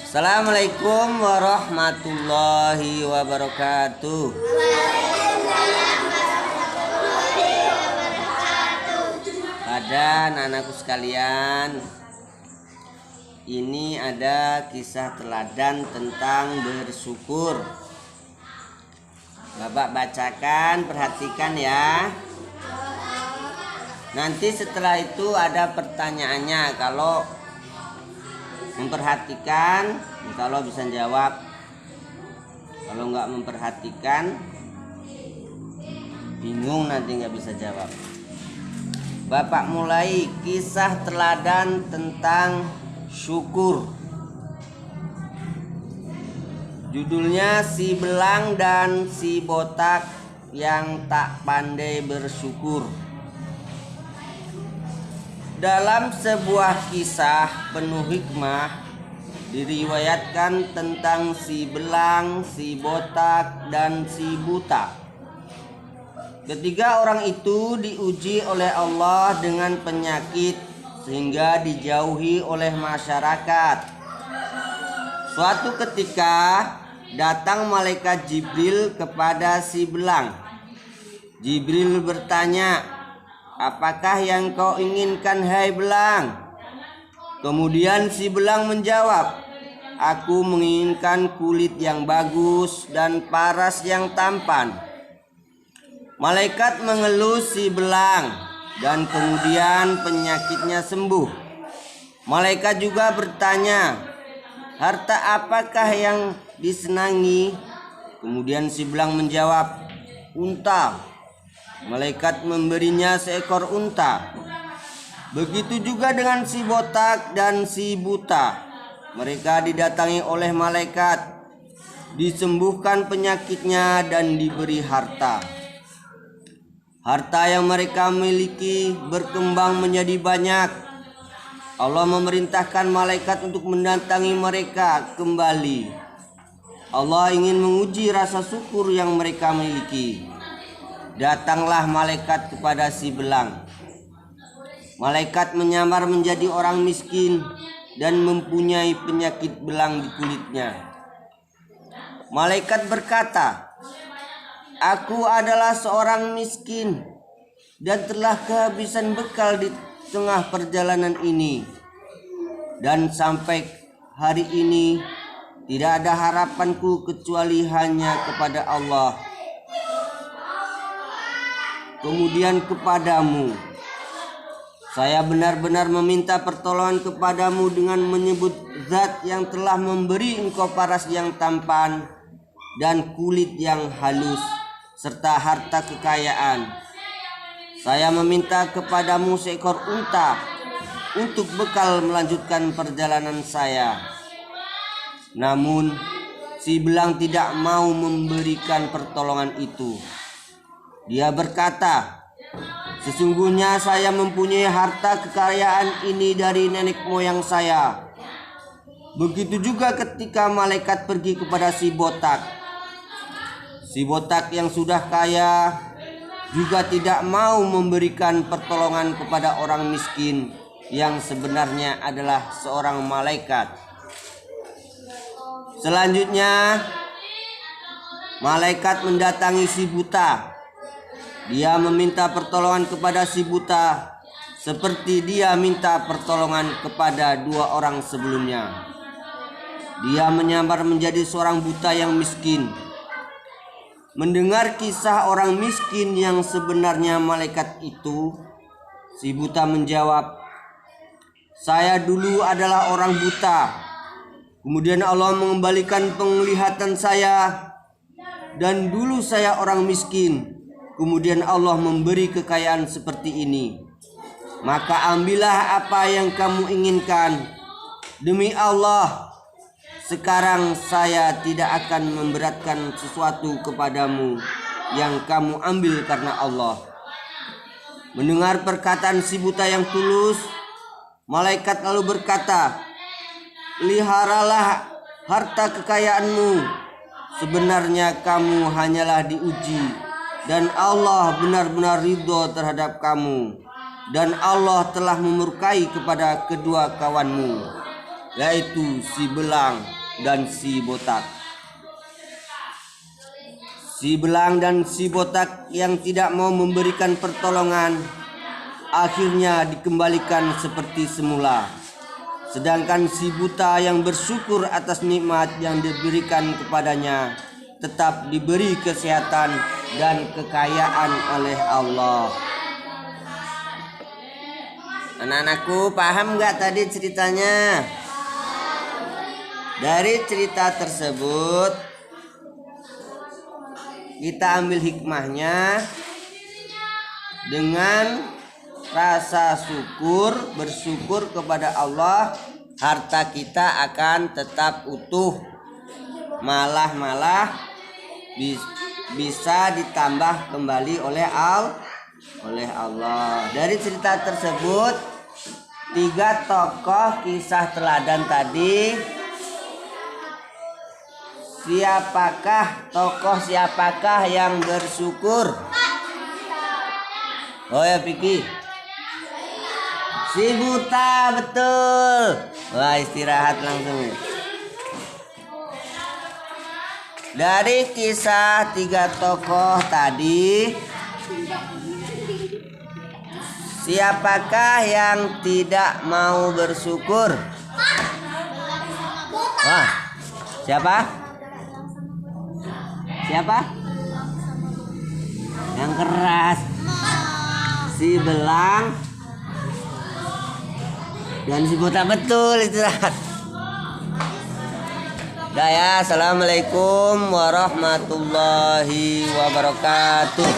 Assalamualaikum warahmatullahi wabarakatuh. Pada anak-anakku sekalian, ini ada kisah teladan tentang bersyukur. Bapak bacakan, perhatikan ya. Nanti setelah itu ada pertanyaannya. Kalau memperhatikan, kalau bisa jawab. Kalau nggak memperhatikan, bingung nanti nggak bisa jawab. Bapak mulai kisah teladan tentang syukur. Judulnya Si Belang dan Si Botak yang Tak Pandai Bersyukur. Dalam sebuah kisah penuh hikmah diriwayatkan tentang si belang, si botak, dan si buta. Ketiga orang itu diuji oleh Allah dengan penyakit sehingga dijauhi oleh masyarakat. Suatu ketika datang malaikat Jibril kepada si belang. Jibril bertanya, "Apakah yang kau inginkan, hai belang?" Kemudian si belang menjawab, "Aku menginginkan kulit yang bagus dan paras yang tampan." Malaikat mengelus si belang dan kemudian penyakitnya sembuh. Malaikat juga bertanya, "Harta apakah yang disenangi?" Kemudian si belang menjawab, "Unta." Malaikat memberinya seekor unta. Begitu juga dengan si botak dan si buta. Mereka didatangi oleh malaikat, disembuhkan penyakitnya dan diberi harta. Harta yang mereka miliki berkembang menjadi banyak. Allah memerintahkan malaikat untuk mendatangi mereka kembali. Allah ingin menguji rasa syukur yang mereka miliki. Datanglah malaikat kepada si belang. Malaikat menyamar menjadi orang miskin dan mempunyai penyakit belang di kulitnya. Malaikat berkata, "Aku adalah seorang miskin dan telah kehabisan bekal di tengah perjalanan ini. Dan sampai hari ini tidak ada harapanku kecuali hanya kepada Allah. Kemudian kepadamu. Saya benar-benar meminta pertolongan kepadamu dengan menyebut zat yang telah memberi engkau paras yang tampan dan kulit yang halus serta harta kekayaan. Saya meminta kepadamu seekor unta untuk bekal melanjutkan perjalanan saya." Namun si belang tidak mau memberikan pertolongan itu. Dia berkata, "Sesungguhnya saya mempunyai harta kekayaan ini dari nenek moyang saya." Begitu juga ketika malaikat pergi kepada si botak. Si botak yang sudah kaya juga tidak mau memberikan pertolongan kepada orang miskin yang sebenarnya adalah seorang malaikat. Selanjutnya, malaikat mendatangi si buta. Dia meminta pertolongan kepada si buta seperti dia minta pertolongan kepada dua orang sebelumnya. Dia menyamar menjadi seorang buta yang miskin. Mendengar kisah orang miskin yang sebenarnya malaikat itu, si buta menjawab, "Saya dulu adalah orang buta. Kemudian Allah mengembalikan penglihatan saya. Dan dulu saya orang miskin. Kemudian Allah memberi kekayaan seperti ini. Maka ambillah apa yang kamu inginkan. Demi Allah, sekarang saya tidak akan memberatkan sesuatu kepadamu yang kamu ambil karena Allah." Mendengar perkataan si buta yang tulus, malaikat lalu berkata, "Peliharalah harta kekayaanmu. Sebenarnya kamu hanyalah diuji. Dan Allah benar-benar ridho terhadap kamu. Dan Allah telah memurkai kepada kedua kawanmu. yaitu si belang dan si botak. Si belang dan si botak yang tidak mau memberikan pertolongan akhirnya dikembalikan seperti semula. Sedangkan si buta yang bersyukur atas nikmat yang diberikan kepadanya tetap diberi kesehatan dan kekayaan oleh Allah. Anak-anakku, paham gak tadi ceritanya? Dari cerita tersebut kita ambil hikmahnya, dengan rasa syukur, bersyukur kepada Allah, harta kita akan tetap utuh, malah bisa ditambah kembali oleh Allah. Dari cerita tersebut, 3 tokoh kisah teladan tadi, siapakah yang bersyukur? Oh ya, Piki. Si buta, betul. Wah, istirahat langsung. Dari kisah 3 tokoh tadi, siapakah yang tidak mau bersyukur? Wah, siapa? Yang keras. Si belang dan si buta, betul, istirahat. Dah ya, assalamualaikum warahmatullahi wabarakatuh.